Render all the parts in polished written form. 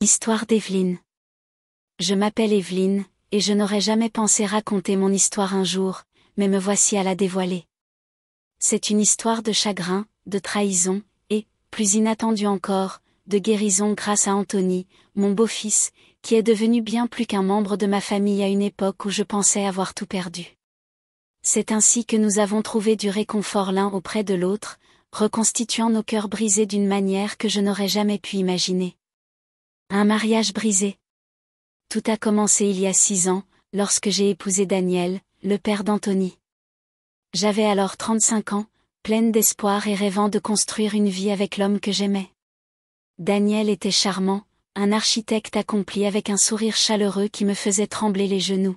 Histoire d'Evelyne. Je m'appelle Evelyne, et je n'aurais jamais pensé raconter mon histoire un jour, mais me voici à la dévoiler. C'est une histoire de chagrin, de trahison, et, plus inattendue encore, de guérison grâce à Anthony, mon beau-fils, qui est devenu bien plus qu'un membre de ma famille à une époque où je pensais avoir tout perdu. C'est ainsi que nous avons trouvé du réconfort l'un auprès de l'autre, reconstituant nos cœurs brisés d'une manière que je n'aurais jamais pu imaginer. Un mariage brisé. Tout a commencé il y a 6 ans, lorsque j'ai épousé Daniel, le père d'Anthony. J'avais alors 35 ans, pleine d'espoir et rêvant de construire une vie avec l'homme que j'aimais. Daniel était charmant, un architecte accompli avec un sourire chaleureux qui me faisait trembler les genoux.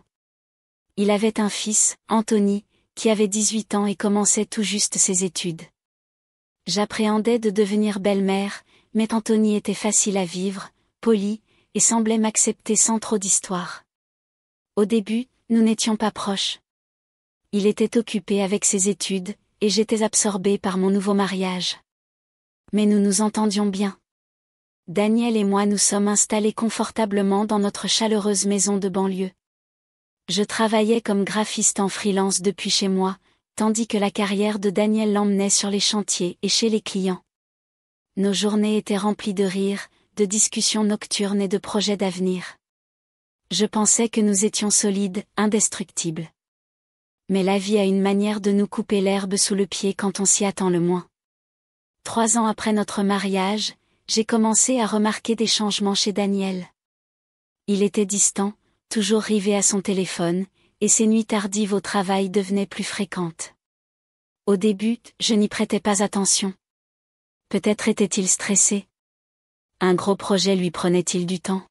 Il avait un fils, Anthony, qui avait 18 ans et commençait tout juste ses études. J'appréhendais de devenir belle-mère, mais Anthony était facile à vivre, poli, et semblait m'accepter sans trop d'histoire. Au début, nous n'étions pas proches. Il était occupé avec ses études, et j'étais absorbée par mon nouveau mariage. Mais nous nous entendions bien. Daniel et moi nous sommes installés confortablement dans notre chaleureuse maison de banlieue. Je travaillais comme graphiste en freelance depuis chez moi, tandis que la carrière de Daniel l'emmenait sur les chantiers et chez les clients. Nos journées étaient remplies de rires, de discussions nocturnes et de projets d'avenir. Je pensais que nous étions solides, indestructibles. Mais la vie a une manière de nous couper l'herbe sous le pied quand on s'y attend le moins. 3 ans après notre mariage, j'ai commencé à remarquer des changements chez Daniel. Il était distant, toujours rivé à son téléphone, et ses nuits tardives au travail devenaient plus fréquentes. Au début, je n'y prêtais pas attention. Peut-être était-il stressé. Un gros projet lui prenait-il du temps?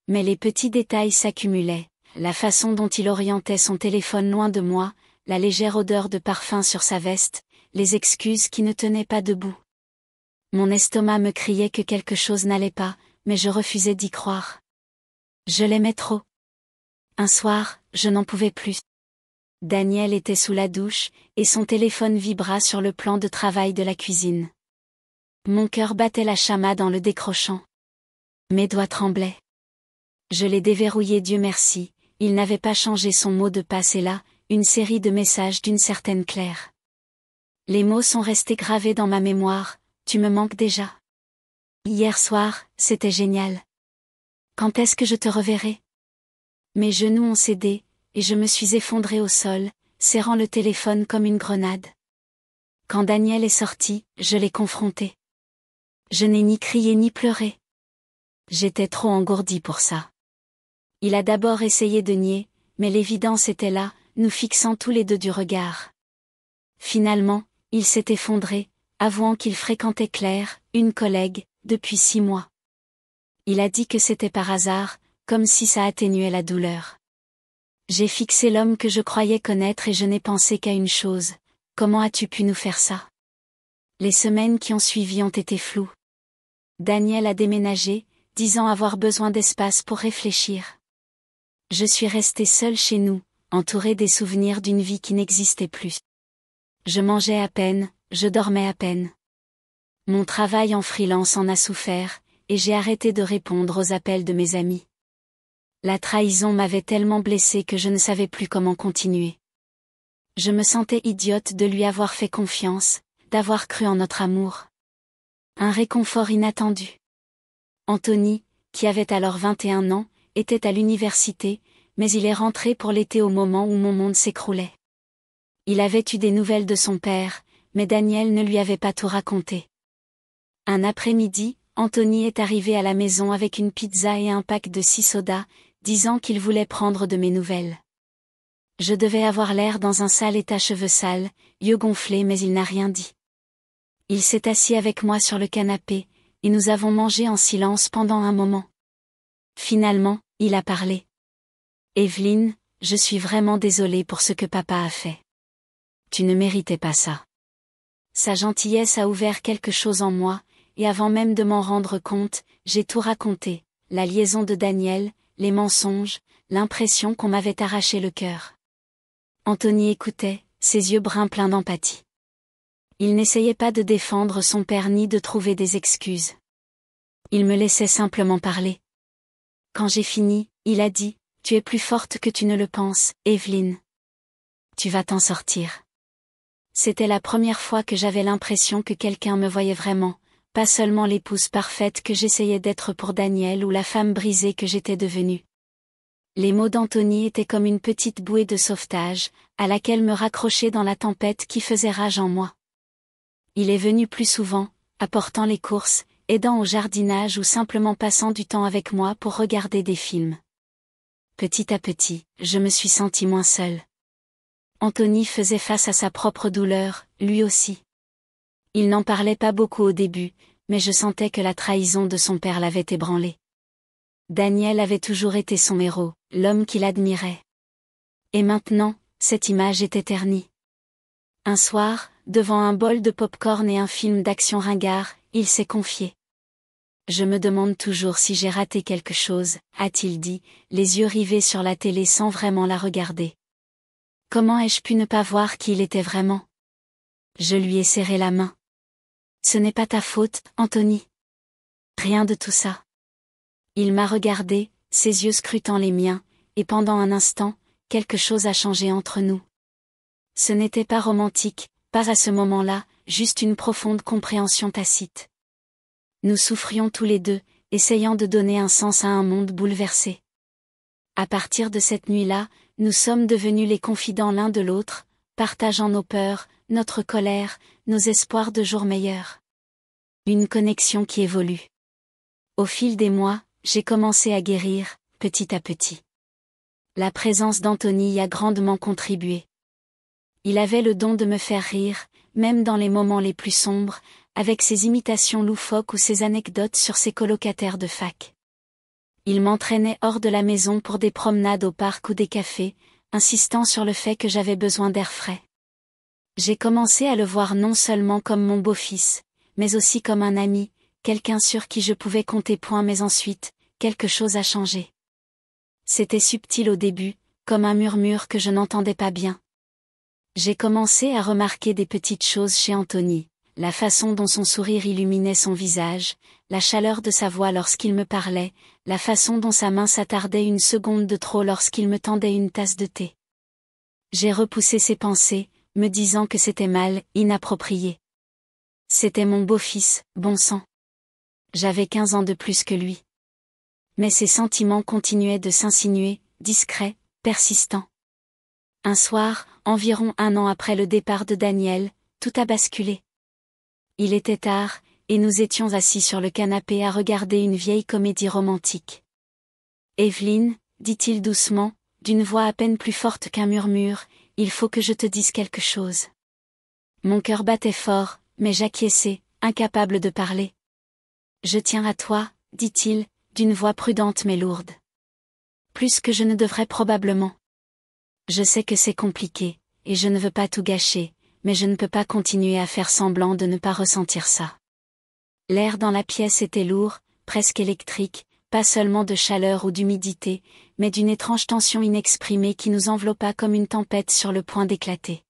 Mais les petits détails s'accumulaient, la façon dont il orientait son téléphone loin de moi, la légère odeur de parfum sur sa veste, les excuses qui ne tenaient pas debout. Mon estomac me criait que quelque chose n'allait pas, mais je refusais d'y croire. Je l'aimais trop. Un soir, je n'en pouvais plus. Daniel était sous la douche, et son téléphone vibra sur le plan de travail de la cuisine. Mon cœur battait la chamade en le décrochant. Mes doigts tremblaient. Je l'ai déverrouillé, Dieu merci, il n'avait pas changé son mot de passe et là, une série de messages d'une certaine Claire. Les mots sont restés gravés dans ma mémoire, tu me manques déjà. Hier soir, c'était génial. Quand est-ce que je te reverrai? Mes genoux ont cédé, et je me suis effondrée au sol, serrant le téléphone comme une grenade. Quand Daniel est sorti, je l'ai confronté. Je n'ai ni crié ni pleuré. J'étais trop engourdie pour ça. Il a d'abord essayé de nier, mais l'évidence était là, nous fixant tous les deux du regard. Finalement, il s'est effondré, avouant qu'il fréquentait Claire, une collègue, depuis 6 mois. Il a dit que c'était par hasard, comme si ça atténuait la douleur. J'ai fixé l'homme que je croyais connaître et je n'ai pensé qu'à une chose: comment as-tu pu nous faire ça? Les semaines qui ont suivi ont été floues. Daniel a déménagé, disant avoir besoin d'espace pour réfléchir. Je suis restée seule chez nous, entourée des souvenirs d'une vie qui n'existait plus. Je mangeais à peine, je dormais à peine. Mon travail en freelance en a souffert, et j'ai arrêté de répondre aux appels de mes amis. La trahison m'avait tellement blessée que je ne savais plus comment continuer. Je me sentais idiote de lui avoir fait confiance, d'avoir cru en notre amour. Un réconfort inattendu. Anthony, qui avait alors 21 ans, était à l'université, mais il est rentré pour l'été au moment où mon monde s'écroulait. Il avait eu des nouvelles de son père, mais Daniel ne lui avait pas tout raconté. Un après-midi, Anthony est arrivé à la maison avec une pizza et un pack de 6 sodas, disant qu'il voulait prendre de mes nouvelles. Je devais avoir l'air dans un sale état, cheveux sales, yeux gonflés, mais il n'a rien dit. Il s'est assis avec moi sur le canapé, et nous avons mangé en silence pendant un moment. Finalement, il a parlé. Evelyne, je suis vraiment désolée pour ce que papa a fait. Tu ne méritais pas ça. Sa gentillesse a ouvert quelque chose en moi, et avant même de m'en rendre compte, j'ai tout raconté, la liaison de Daniel, les mensonges, l'impression qu'on m'avait arraché le cœur. Anthony écoutait, ses yeux bruns pleins d'empathie. Il n'essayait pas de défendre son père ni de trouver des excuses. Il me laissait simplement parler. Quand j'ai fini, il a dit, « Tu es plus forte que tu ne le penses, Evelyne. Tu vas t'en sortir. » C'était la première fois que j'avais l'impression que quelqu'un me voyait vraiment, pas seulement l'épouse parfaite que j'essayais d'être pour Daniel ou la femme brisée que j'étais devenue. Les mots d'Anthony étaient comme une petite bouée de sauvetage, à laquelle me raccrocher dans la tempête qui faisait rage en moi. Il est venu plus souvent, apportant les courses, aidant au jardinage ou simplement passant du temps avec moi pour regarder des films. Petit à petit, je me suis sentie moins seule. Anthony faisait face à sa propre douleur, lui aussi. Il n'en parlait pas beaucoup au début, mais je sentais que la trahison de son père l'avait ébranlé. Daniel avait toujours été son héros, l'homme qu'il admirait. Et maintenant, cette image était ternie. Un soir, devant un bol de pop-corn et un film d'action ringard, il s'est confié. « Je me demande toujours si j'ai raté quelque chose », a-t-il dit, les yeux rivés sur la télé sans vraiment la regarder. Comment ai-je pu ne pas voir qui il était vraiment? Je lui ai serré la main. « Ce n'est pas ta faute, Anthony. » Rien de tout ça. Il m'a regardé, ses yeux scrutant les miens, et pendant un instant, quelque chose a changé entre nous. Ce n'était pas romantique, pas à ce moment-là, juste une profonde compréhension tacite. Nous souffrions tous les deux, essayant de donner un sens à un monde bouleversé. À partir de cette nuit-là, nous sommes devenus les confidents l'un de l'autre, partageant nos peurs, notre colère, nos espoirs de jours meilleurs. Une connexion qui évolue. Au fil des mois, j'ai commencé à guérir, petit à petit. La présence d'Anthony y a grandement contribué. Il avait le don de me faire rire, même dans les moments les plus sombres, avec ses imitations loufoques ou ses anecdotes sur ses colocataires de fac. Il m'entraînait hors de la maison pour des promenades au parc ou des cafés, insistant sur le fait que j'avais besoin d'air frais. J'ai commencé à le voir non seulement comme mon beau-fils, mais aussi comme un ami, quelqu'un sur qui je pouvais compter point, mais ensuite, quelque chose a changé. C'était subtil au début, comme un murmure que je n'entendais pas bien. J'ai commencé à remarquer des petites choses chez Anthony, la façon dont son sourire illuminait son visage, la chaleur de sa voix lorsqu'il me parlait, la façon dont sa main s'attardait une seconde de trop lorsqu'il me tendait une tasse de thé. J'ai repoussé ces pensées, me disant que c'était mal, inapproprié. C'était mon beau-fils, bon sang. J'avais 15 ans de plus que lui. Mais ses sentiments continuaient de s'insinuer, discrets, persistants. Un soir, environ 1 an après le départ de Daniel, tout a basculé. Il était tard, et nous étions assis sur le canapé à regarder une vieille comédie romantique. « Evelyne, dit-il doucement, d'une voix à peine plus forte qu'un murmure, il faut que je te dise quelque chose. » Mon cœur battait fort, mais j'acquiesçais, incapable de parler. « Je tiens à toi, dit-il, d'une voix prudente mais lourde. Plus que je ne devrais probablement. Je sais que c'est compliqué, et je ne veux pas tout gâcher, mais je ne peux pas continuer à faire semblant de ne pas ressentir ça. » L'air dans la pièce était lourd, presque électrique, pas seulement de chaleur ou d'humidité, mais d'une étrange tension inexprimée qui nous enveloppa comme une tempête sur le point d'éclater.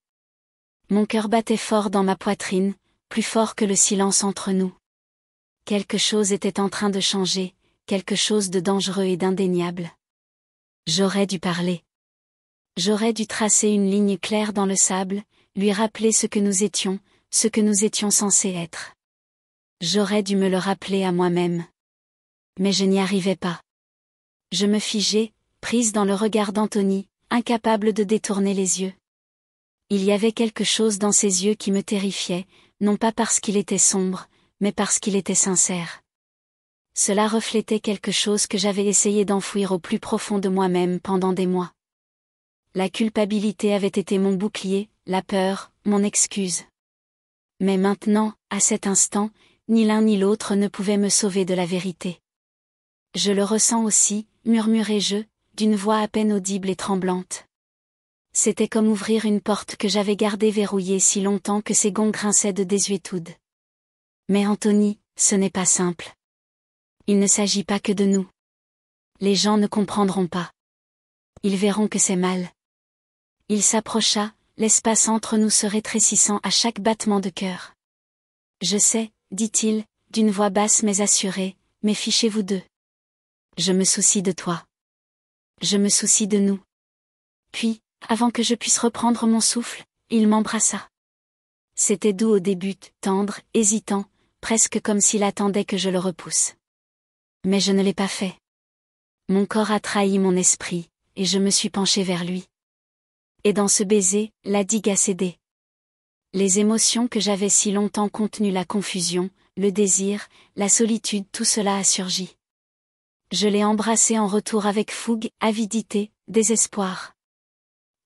Mon cœur battait fort dans ma poitrine, plus fort que le silence entre nous. Quelque chose était en train de changer, quelque chose de dangereux et d'indéniable. J'aurais dû parler. J'aurais dû tracer une ligne claire dans le sable, lui rappeler ce que nous étions censés être. J'aurais dû me le rappeler à moi-même. Mais je n'y arrivais pas. Je me figeais, prise dans le regard d'Anthony, incapable de détourner les yeux. Il y avait quelque chose dans ses yeux qui me terrifiait, non pas parce qu'il était sombre, mais parce qu'il était sincère. Cela reflétait quelque chose que j'avais essayé d'enfouir au plus profond de moi-même pendant des mois. La culpabilité avait été mon bouclier, la peur, mon excuse. Mais maintenant, à cet instant, ni l'un ni l'autre ne pouvait me sauver de la vérité. Je le ressens aussi, murmurai-je, d'une voix à peine audible et tremblante. C'était comme ouvrir une porte que j'avais gardée verrouillée si longtemps que ses gonds grinçaient de désuétude. Mais Anthony, ce n'est pas simple. Il ne s'agit pas que de nous. Les gens ne comprendront pas. Ils verront que c'est mal. Il s'approcha, l'espace entre nous se rétrécissant à chaque battement de cœur. « Je sais, dit-il, d'une voix basse mais assurée, mais fichez-vous d'eux. Je me soucie de toi. Je me soucie de nous. Puis, avant que je puisse reprendre mon souffle, il m'embrassa. C'était doux au début, tendre, hésitant, presque comme s'il attendait que je le repousse. Mais je ne l'ai pas fait. Mon corps a trahi mon esprit, et je me suis penchée vers lui. Et dans ce baiser, la digue a cédé. Les émotions que j'avais si longtemps contenues, la confusion, le désir, la solitude, tout cela a surgi. Je l'ai embrassé en retour avec fougue, avidité, désespoir.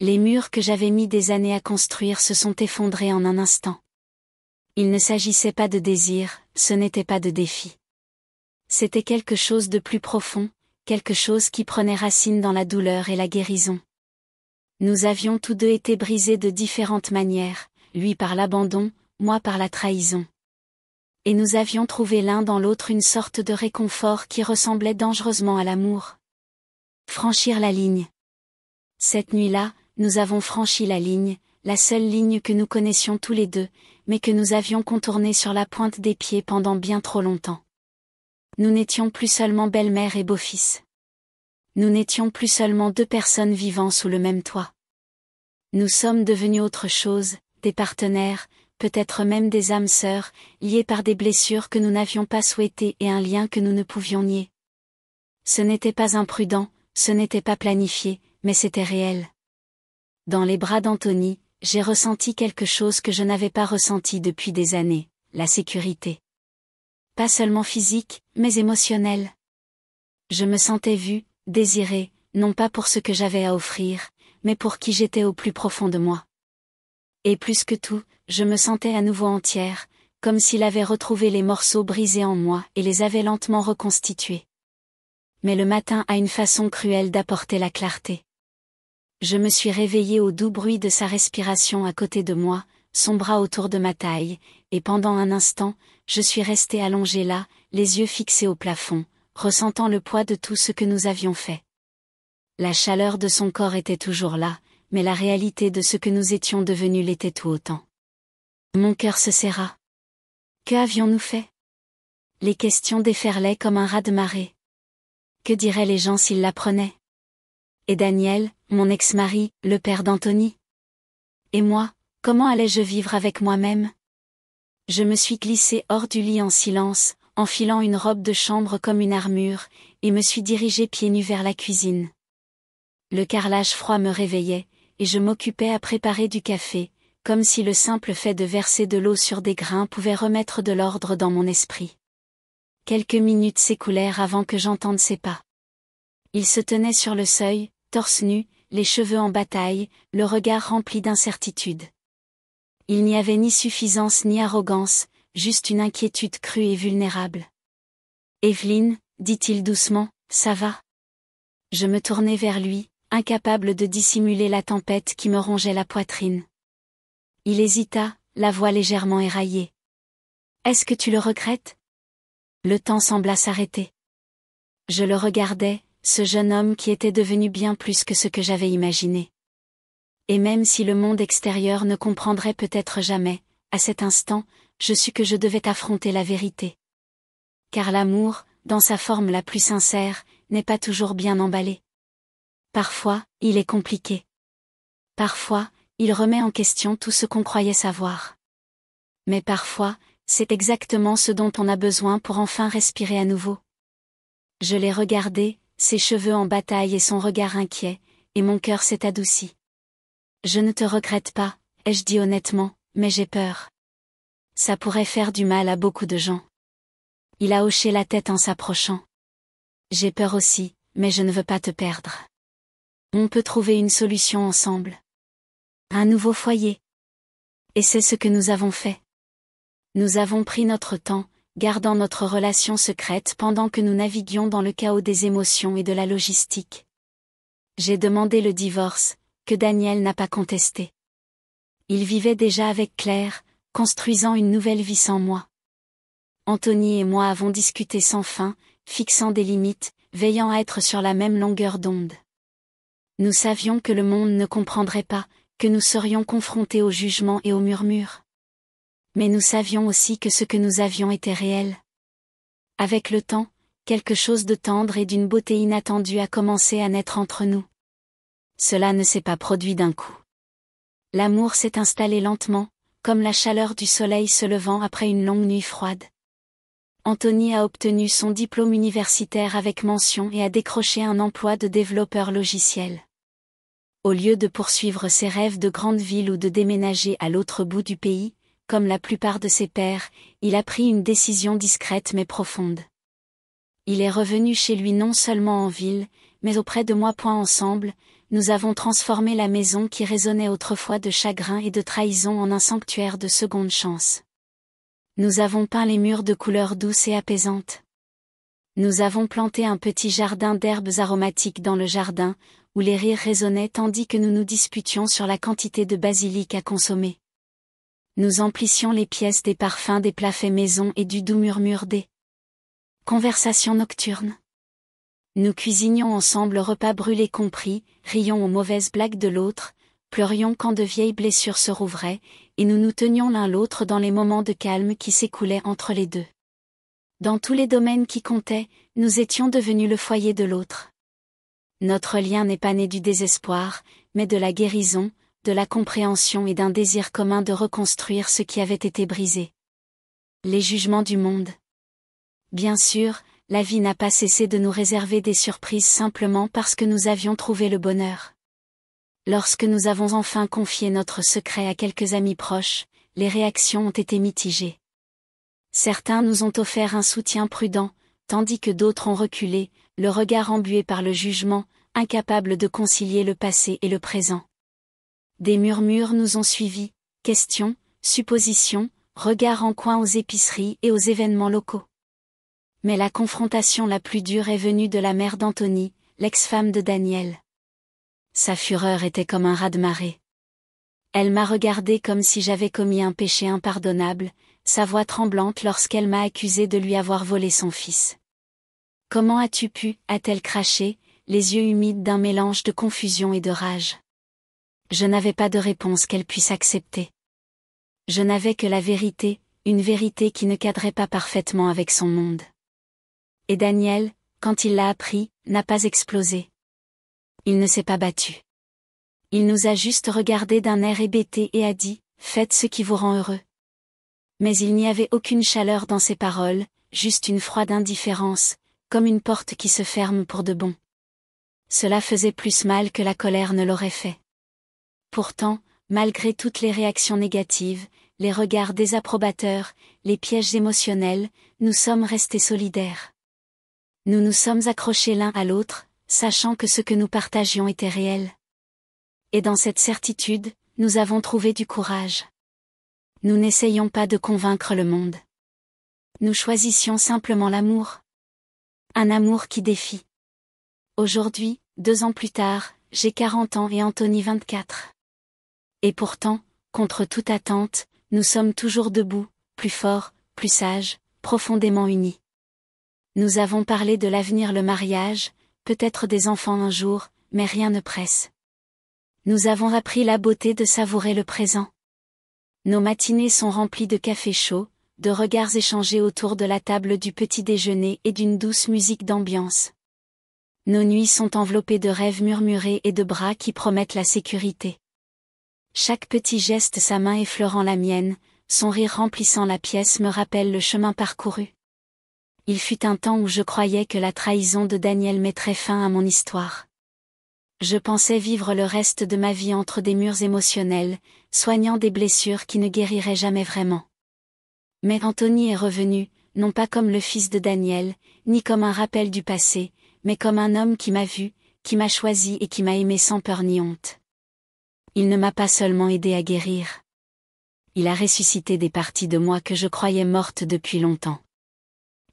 Les murs que j'avais mis des années à construire se sont effondrés en un instant. Il ne s'agissait pas de désir, ce n'était pas de défi. C'était quelque chose de plus profond, quelque chose qui prenait racine dans la douleur et la guérison. Nous avions tous deux été brisés de différentes manières, lui par l'abandon, moi par la trahison. Et nous avions trouvé l'un dans l'autre une sorte de réconfort qui ressemblait dangereusement à l'amour. Franchir la ligne. Cette nuit-là, nous avons franchi la ligne, la seule ligne que nous connaissions tous les deux, mais que nous avions contournée sur la pointe des pieds pendant bien trop longtemps. Nous n'étions plus seulement belle-mère et beau-fils. Nous n'étions plus seulement deux personnes vivant sous le même toit. Nous sommes devenus autre chose, des partenaires, peut-être même des âmes sœurs, liées par des blessures que nous n'avions pas souhaitées et un lien que nous ne pouvions nier. Ce n'était pas imprudent, ce n'était pas planifié, mais c'était réel. Dans les bras d'Anthony, j'ai ressenti quelque chose que je n'avais pas ressenti depuis des années, la sécurité. Pas seulement physique, mais émotionnelle. Je me sentais vue, désirée, non pas pour ce que j'avais à offrir, mais pour qui j'étais au plus profond de moi. Et plus que tout, je me sentais à nouveau entière, comme s'il avait retrouvé les morceaux brisés en moi et les avait lentement reconstitués. Mais le matin a une façon cruelle d'apporter la clarté. Je me suis réveillée au doux bruit de sa respiration à côté de moi, son bras autour de ma taille, et pendant un instant, je suis restée allongée là, les yeux fixés au plafond, ressentant le poids de tout ce que nous avions fait. La chaleur de son corps était toujours là, mais la réalité de ce que nous étions devenus l'était tout autant. Mon cœur se serra. Que avions-nous fait? Les questions déferlaient comme un raz-de-marée. Que diraient les gens s'ils l'apprenaient? Et Daniel, mon ex-mari, le père d'Anthony? Et moi, comment allais-je vivre avec moi-même? Je me suis glissée hors du lit en silence, enfilant une robe de chambre comme une armure, et me suis dirigée pieds nus vers la cuisine. Le carrelage froid me réveillait, et je m'occupais à préparer du café, comme si le simple fait de verser de l'eau sur des grains pouvait remettre de l'ordre dans mon esprit. Quelques minutes s'écoulèrent avant que j'entende ses pas. Il se tenait sur le seuil, torse nu, les cheveux en bataille, le regard rempli d'incertitude. Il n'y avait ni suffisance ni arrogance, juste une inquiétude crue et vulnérable. « Evelyne, dit-il doucement, ça va ?» Je me tournai vers lui, incapable de dissimuler la tempête qui me rongeait la poitrine. Il hésita, la voix légèrement éraillée. « Est-ce que tu le regrettes ?» Le temps sembla s'arrêter. Je le regardais, ce jeune homme qui était devenu bien plus que ce que j'avais imaginé. Et même si le monde extérieur ne comprendrait peut-être jamais, à cet instant, je sus que je devais affronter la vérité. Car l'amour, dans sa forme la plus sincère, n'est pas toujours bien emballé. Parfois, il est compliqué. Parfois, il remet en question tout ce qu'on croyait savoir. Mais parfois, c'est exactement ce dont on a besoin pour enfin respirer à nouveau. Je l'ai regardé, ses cheveux en bataille et son regard inquiet, et mon cœur s'est adouci. Je ne te regrette pas, ai-je dit honnêtement, mais j'ai peur. Ça pourrait faire du mal à beaucoup de gens. Il a hoché la tête en s'approchant. J'ai peur aussi, mais je ne veux pas te perdre. On peut trouver une solution ensemble. Un nouveau foyer. Et c'est ce que nous avons fait. Nous avons pris notre temps, gardant notre relation secrète pendant que nous naviguions dans le chaos des émotions et de la logistique. J'ai demandé le divorce, que Daniel n'a pas contesté. Il vivait déjà avec Claire, construisant une nouvelle vie sans moi. Anthony et moi avons discuté sans fin, fixant des limites, veillant à être sur la même longueur d'onde. Nous savions que le monde ne comprendrait pas, que nous serions confrontés au jugement et aux murmures. Mais nous savions aussi que ce que nous avions était réel. Avec le temps, quelque chose de tendre et d'une beauté inattendue a commencé à naître entre nous. Cela ne s'est pas produit d'un coup. L'amour s'est installé lentement, comme la chaleur du soleil se levant après une longue nuit froide. Anthony a obtenu son diplôme universitaire avec mention et a décroché un emploi de développeur logiciel. Au lieu de poursuivre ses rêves de grande ville ou de déménager à l'autre bout du pays, comme la plupart de ses pairs, il a pris une décision discrète mais profonde. Il est revenu chez lui non seulement en ville, mais auprès de moi. Ensemble, nous avons transformé la maison qui résonnait autrefois de chagrin et de trahison en un sanctuaire de seconde chance. Nous avons peint les murs de couleurs douces et apaisantes. Nous avons planté un petit jardin d'herbes aromatiques dans le jardin, où les rires résonnaient tandis que nous nous disputions sur la quantité de basilic à consommer. Nous emplissions les pièces des parfums des plats faits maison et du doux murmure des conversations nocturnes. Nous cuisinions ensemble repas brûlés compris, rions aux mauvaises blagues de l'autre, pleurions quand de vieilles blessures se rouvraient, et nous nous tenions l'un l'autre dans les moments de calme qui s'écoulaient entre les deux. Dans tous les domaines qui comptaient, nous étions devenus le foyer de l'autre. Notre lien n'est pas né du désespoir, mais de la guérison, de la compréhension et d'un désir commun de reconstruire ce qui avait été brisé. Les jugements du monde. Bien sûr, la vie n'a pas cessé de nous réserver des surprises simplement parce que nous avions trouvé le bonheur. Lorsque nous avons enfin confié notre secret à quelques amis proches, les réactions ont été mitigées. Certains nous ont offert un soutien prudent, tandis que d'autres ont reculé, le regard embué par le jugement, incapables de concilier le passé et le présent. Des murmures nous ont suivis, questions, suppositions, regards en coin aux épiceries et aux événements locaux. Mais la confrontation la plus dure est venue de la mère d'Anthony, l'ex-femme de Daniel. Sa fureur était comme un raz-de-marée. Elle m'a regardé comme si j'avais commis un péché impardonnable, sa voix tremblante lorsqu'elle m'a accusé de lui avoir volé son fils. « Comment as-tu pu » a-t-elle craché, les yeux humides d'un mélange de confusion et de rage. Je n'avais pas de réponse qu'elle puisse accepter. Je n'avais que la vérité, une vérité qui ne cadrait pas parfaitement avec son monde. Et Daniel, quand il l'a appris, n'a pas explosé. Il ne s'est pas battu. Il nous a juste regardé d'un air hébété et a dit « Faites ce qui vous rend heureux ». Mais il n'y avait aucune chaleur dans ses paroles, juste une froide indifférence, comme une porte qui se ferme pour de bon. Cela faisait plus mal que la colère ne l'aurait fait. Pourtant, malgré toutes les réactions négatives, les regards désapprobateurs, les pièges émotionnels, nous sommes restés solidaires. Nous nous sommes accrochés l'un à l'autre, sachant que ce que nous partagions était réel. Et dans cette certitude, nous avons trouvé du courage. Nous n'essayions pas de convaincre le monde. Nous choisissions simplement l'amour. Un amour qui défie. Aujourd'hui, 2 ans plus tard, j'ai 40 ans et Anthony 24. Et pourtant, contre toute attente, nous sommes toujours debout, plus forts, plus sages, profondément unis. Nous avons parlé de l'avenir, le mariage, peut-être des enfants un jour, mais rien ne presse. Nous avons appris la beauté de savourer le présent. Nos matinées sont remplies de café chaud, de regards échangés autour de la table du petit déjeuner et d'une douce musique d'ambiance. Nos nuits sont enveloppées de rêves murmurés et de bras qui promettent la sécurité. Chaque petit geste, sa main effleurant la mienne, son rire remplissant la pièce me rappelle le chemin parcouru. Il fut un temps où je croyais que la trahison de Daniel mettrait fin à mon histoire. Je pensais vivre le reste de ma vie entre des murs émotionnels, soignant des blessures qui ne guériraient jamais vraiment. Mais Anthony est revenu, non pas comme le fils de Daniel, ni comme un rappel du passé, mais comme un homme qui m'a vu, qui m'a choisi et qui m'a aimé sans peur ni honte. Il ne m'a pas seulement aidé à guérir. Il a ressuscité des parties de moi que je croyais mortes depuis longtemps.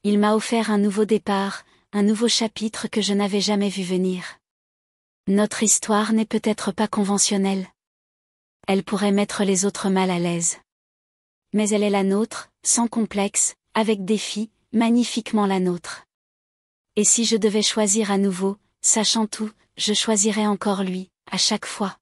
Il m'a offert un nouveau départ, un nouveau chapitre que je n'avais jamais vu venir. Notre histoire n'est peut-être pas conventionnelle. Elle pourrait mettre les autres mal à l'aise. Mais elle est la nôtre, sans complexe, avec défi, magnifiquement la nôtre. Et si je devais choisir à nouveau, sachant tout, je choisirais encore lui, à chaque fois.